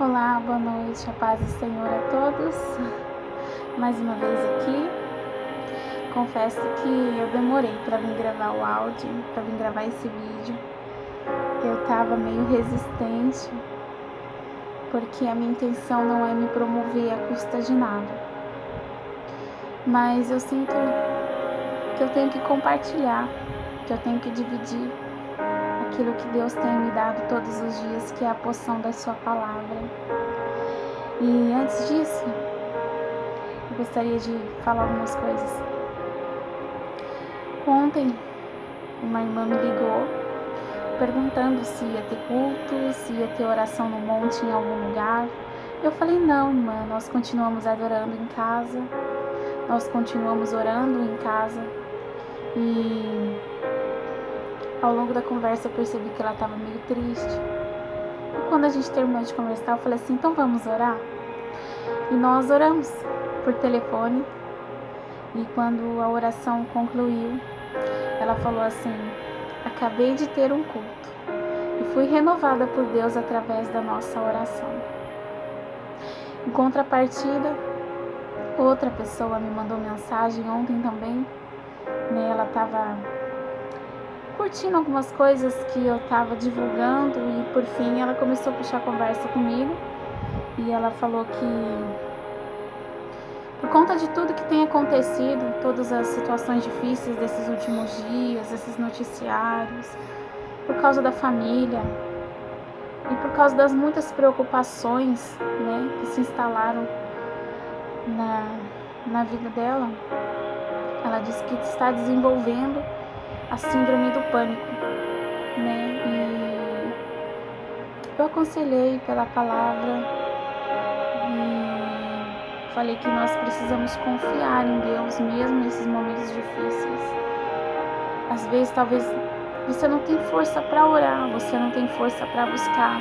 Olá, boa noite, a paz do Senhor a todos. Mais uma vez aqui. Confesso que eu demorei para vir gravar o áudio, para vir gravar esse vídeo. Eu tava meio resistente, porque a minha intenção não é me promover à custa de nada. Mas eu sinto que eu tenho que compartilhar, que eu tenho que dividir aquilo que Deus tem me dado todos os dias, que é a porção da sua palavra. E antes disso, eu gostaria de falar algumas coisas. Ontem, uma irmã me ligou perguntando se ia ter culto, se ia ter oração no monte em algum lugar. Eu falei, não, irmã, nós continuamos adorando em casa, nós continuamos orando em casa. E ao longo da conversa eu percebi que ela estava meio triste. E quando a gente terminou de conversar, eu falei assim, então vamos orar? E nós oramos por telefone. E quando a oração concluiu, ela falou assim, acabei de ter um culto e fui renovada por Deus através da nossa oração. Em contrapartida, outra pessoa me mandou mensagem ontem também, né? Ela estava curtindo algumas coisas que eu estava divulgando e por fim ela começou a puxar conversa comigo e ela falou que por conta de tudo que tem acontecido, todas as situações difíceis desses últimos dias, esses noticiários, por causa da família e por causa das muitas preocupações, né, que se instalaram na vida dela, ela disse que está desenvolvendo a síndrome do pânico, né, e eu aconselhei pela palavra e falei que nós precisamos confiar em Deus mesmo nesses momentos difíceis. Às vezes, talvez você não tem força para orar, você não tem força para buscar.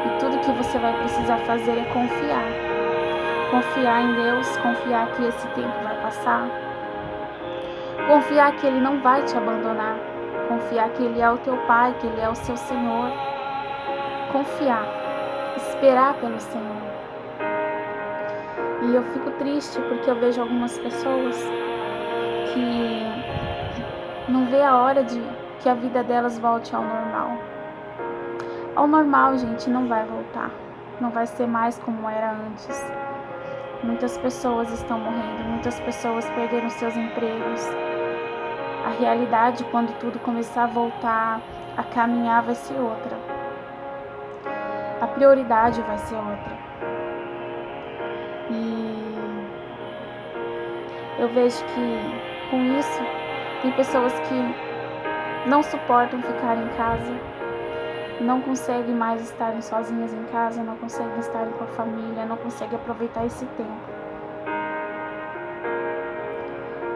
E tudo que você vai precisar fazer é confiar. Confiar em Deus, confiar que esse tempo vai passar. Confiar que Ele não vai te abandonar. Confiar que Ele é o teu Pai, que Ele é o seu Senhor. Confiar, esperar pelo Senhor. E eu fico triste porque eu vejo algumas pessoas que não vê a hora de que a vida delas volte ao normal. Ao normal, gente, não vai voltar. Não vai ser mais como era antes. Muitas pessoas estão morrendo, muitas pessoas perderam seus empregos. A realidade, quando tudo começar a voltar, a caminhar vai ser outra. A prioridade vai ser outra. E eu vejo que com isso tem pessoas que não suportam ficar em casa, não conseguem mais estarem sozinhas em casa, não conseguem estar com a família, não conseguem aproveitar esse tempo.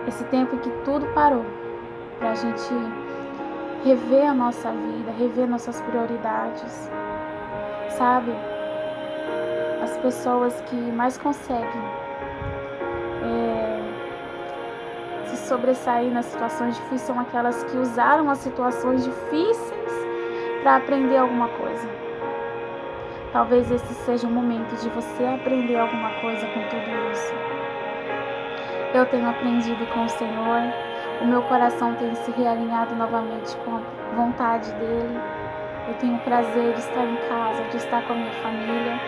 Esse tempo em que tudo parou, pra gente rever a nossa vida, rever nossas prioridades, sabe? As pessoas que mais conseguem se sobressair nas situações difíceis são aquelas que usaram as situações difíceis para aprender alguma coisa. Talvez esse seja o momento de você aprender alguma coisa com tudo isso. Eu tenho aprendido com o Senhor, o meu coração tem se realinhado novamente com a vontade dEle. Eu tenho o prazer de estar em casa, de estar com a minha família.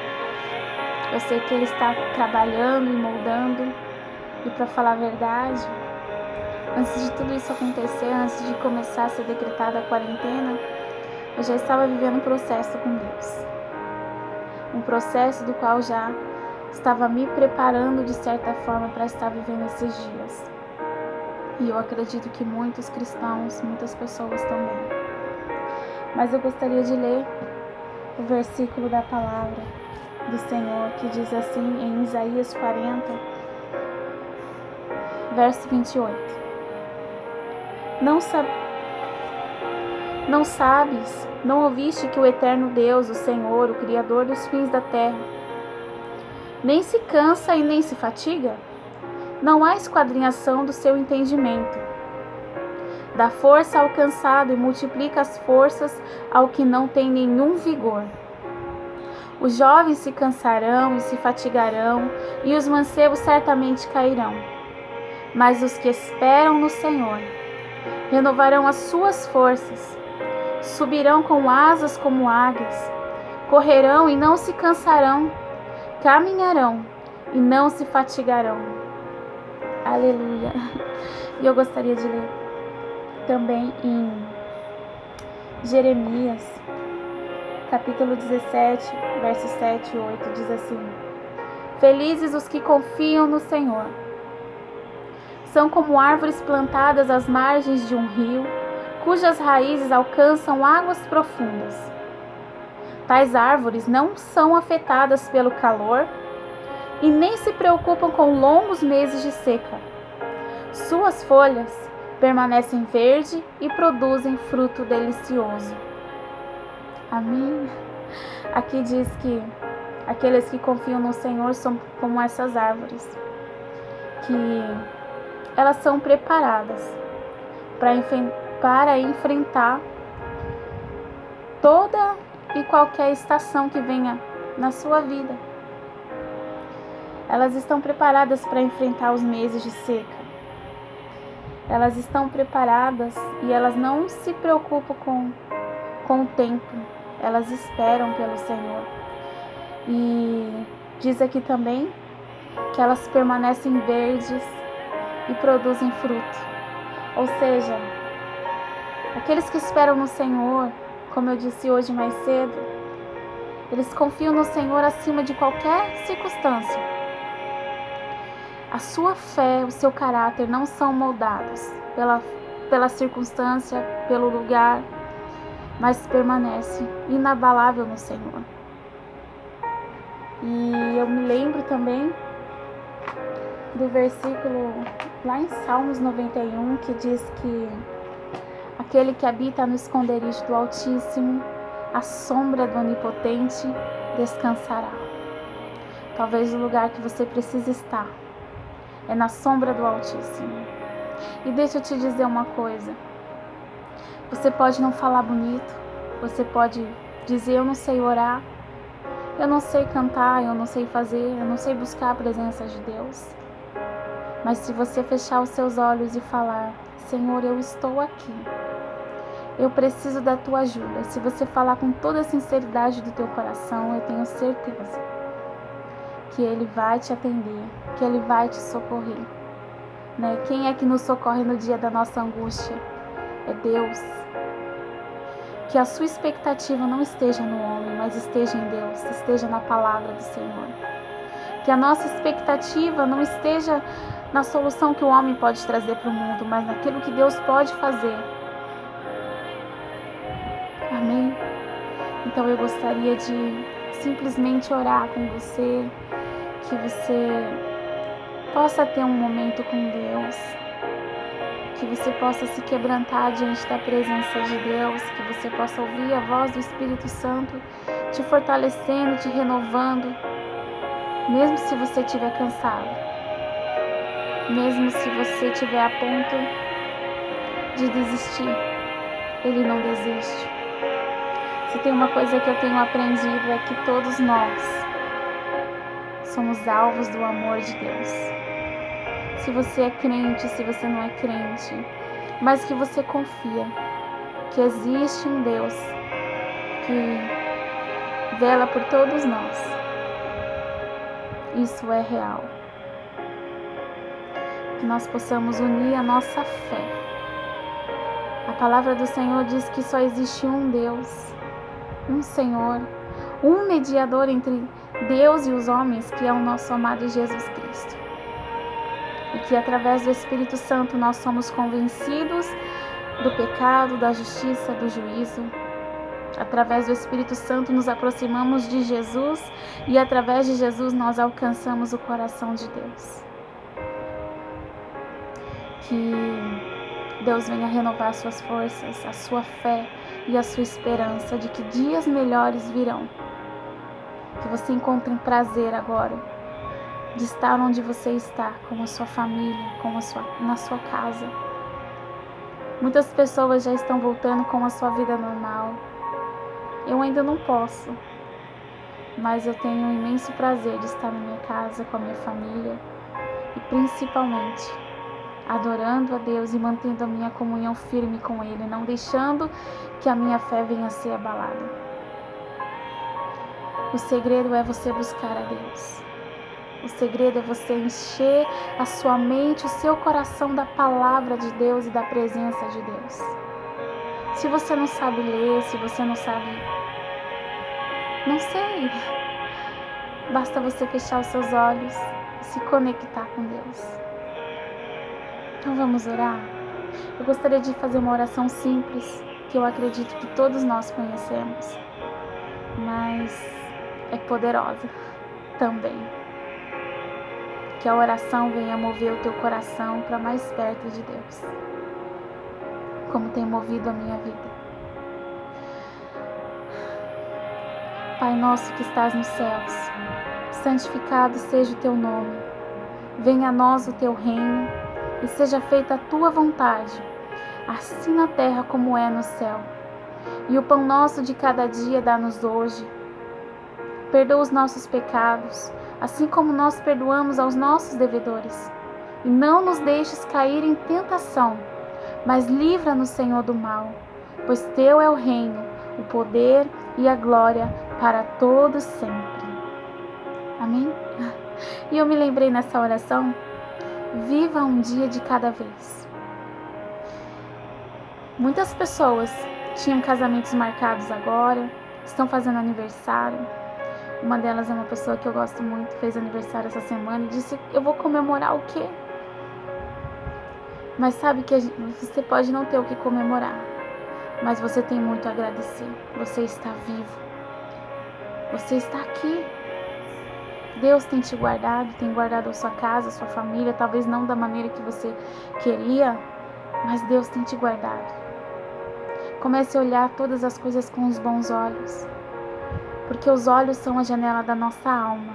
Eu sei que Ele está trabalhando e moldando. E para falar a verdade, antes de tudo isso acontecer, antes de começar a ser decretada a quarentena, eu já estava vivendo um processo com Deus. Um processo do qual já estava me preparando de certa forma para estar vivendo esses dias. E eu acredito que muitos cristãos, muitas pessoas também. Mas eu gostaria de ler o versículo da palavra do Senhor, que diz assim em Isaías 40, verso 28. Não sabes, não ouviste que o eterno Deus, o Senhor, o Criador dos fins da terra, nem se cansa e nem se fatiga? Não há esquadrinhação do seu entendimento. Dá força ao cansado e multiplica as forças ao que não tem nenhum vigor. Os jovens se cansarão e se fatigarão, e os mancebos certamente cairão. Mas os que esperam no Senhor renovarão as suas forças, subirão com asas como águias, correrão e não se cansarão, caminharão e não se fatigarão. Aleluia! E eu gostaria de ler também em Jeremias, capítulo 17, versos 7 e 8, diz assim: Felizes os que confiam no Senhor. São como árvores plantadas às margens de um rio, cujas raízes alcançam águas profundas. Tais árvores não são afetadas pelo calor e nem se preocupam com longos meses de seca. Suas folhas permanecem verdes e produzem fruto delicioso. Amém? Aqui diz que aqueles que confiam no Senhor são como essas árvores, que elas são preparadas para enfrentar toda e qualquer estação que venha na sua vida. Elas estão preparadas para enfrentar os meses de seca. Elas estão preparadas e elas não se preocupam com o tempo. Elas esperam pelo Senhor. E diz aqui também que elas permanecem verdes e produzem fruto. Ou seja, aqueles que esperam no Senhor, como eu disse hoje mais cedo, eles confiam no Senhor acima de qualquer circunstância. A sua fé, o seu caráter não são moldados pela circunstância, pelo lugar, mas permanece inabalável no Senhor. E eu me lembro também do versículo lá em Salmos 91, que diz que aquele que habita no esconderijo do Altíssimo, à sombra do Onipotente, descansará. Talvez o lugar que você precisa estar é na sombra do Altíssimo. E deixa eu te dizer uma coisa. Você pode não falar bonito, você pode dizer: eu não sei orar, eu não sei cantar, eu não sei fazer, eu não sei buscar a presença de Deus. Mas se você fechar os seus olhos e falar: Senhor, eu estou aqui, eu preciso da tua ajuda. Se você falar com toda a sinceridade do teu coração, eu tenho certeza que Ele vai te atender, que Ele vai te socorrer. Né? Quem é que nos socorre no dia da nossa angústia? É Deus. Que a sua expectativa não esteja no homem, mas esteja em Deus, esteja na palavra do Senhor. Que a nossa expectativa não esteja na solução que o homem pode trazer para o mundo, mas naquilo que Deus pode fazer. Amém? Então eu gostaria de simplesmente orar com você, que você possa ter um momento com Deus, que você possa se quebrantar diante da presença de Deus, que você possa ouvir a voz do Espírito Santo te fortalecendo, te renovando, mesmo se você estiver cansado, mesmo se você estiver a ponto de desistir, Ele não desiste. Se tem uma coisa que eu tenho aprendido é que todos nós somos alvos do amor de Deus. Se você é crente, se você não é crente, mas que você confia que existe um Deus que vela por todos nós. Isso é real. Que nós possamos unir a nossa fé. A palavra do Senhor diz que só existe um Deus, um Senhor, um mediador entre Deus e os homens, que é o nosso amado Jesus Cristo. E que através do Espírito Santo nós somos convencidos do pecado, da justiça, do juízo. Através do Espírito Santo nos aproximamos de Jesus e através de Jesus nós alcançamos o coração de Deus. Que Deus venha renovar suas forças, a sua fé e a sua esperança de que dias melhores virão. Que você encontre prazer agora de estar onde você está, com a sua família, na sua casa. Muitas pessoas já estão voltando com a sua vida normal. Eu ainda não posso. mas eu tenho um imenso prazer de estar na minha casa com a minha família e principalmente adorando a Deus e mantendo a minha comunhão firme com Ele, não deixando que a minha fé venha a ser abalada. O segredo é você buscar a Deus. O segredo é você encher a sua mente, o seu coração da palavra de Deus e da presença de Deus. Se você não sabe ler, se você não sabe... Não sei. Basta você fechar os seus olhos e se conectar com Deus. Então vamos orar? Eu gostaria de fazer uma oração simples, que eu acredito que todos nós conhecemos, mas é poderosa também. Que a oração venha mover o teu coração para mais perto de Deus, como tem movido a minha vida. Pai nosso que estás nos céus, santificado seja o teu nome. Venha a nós o teu reino e seja feita a tua vontade, assim na terra como é no céu. E o pão nosso de cada dia dá-nos hoje. Perdoa os nossos pecados, assim como nós perdoamos aos nossos devedores. E não nos deixes cair em tentação, mas livra-nos, Senhor, do mal, pois teu é o reino, o poder e a glória para todos sempre. Amém? E eu me lembrei nessa oração, viva um dia de cada vez. Muitas pessoas tinham casamentos marcados agora, estão fazendo aniversário. Uma delas é uma pessoa que eu gosto muito, fez aniversário essa semana e disse: eu vou comemorar o quê? Mas sabe que você pode não ter o que comemorar, mas você tem muito a agradecer. Você está vivo, você está aqui. Deus tem te guardado, tem guardado a sua casa, a sua família, talvez não da maneira que você queria, mas Deus tem te guardado. Comece a olhar todas as coisas com os bons olhos, porque os olhos são a janela da nossa alma.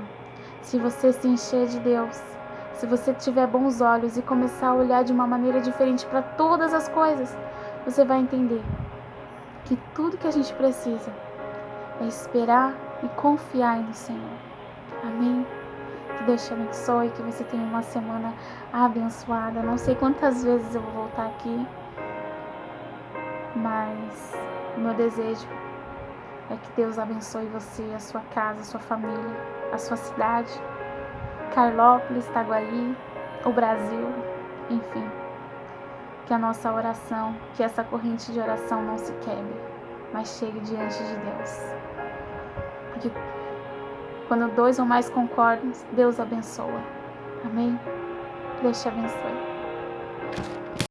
Se você se encher de Deus, se você tiver bons olhos e começar a olhar de uma maneira diferente para todas as coisas, você vai entender que tudo que a gente precisa é esperar e confiar no Senhor. Amém? Que Deus te abençoe, que você tenha uma semana abençoada. Não sei quantas vezes eu vou voltar aqui, mas o meu desejo é que Deus abençoe você, a sua casa, a sua família, a sua cidade, Carlópolis, Itaguaí, o Brasil, enfim. Que a nossa oração, que essa corrente de oração não se quebre, mas chegue diante de Deus. Porque quando dois ou mais concordam, Deus abençoa. Amém? Deus te abençoe.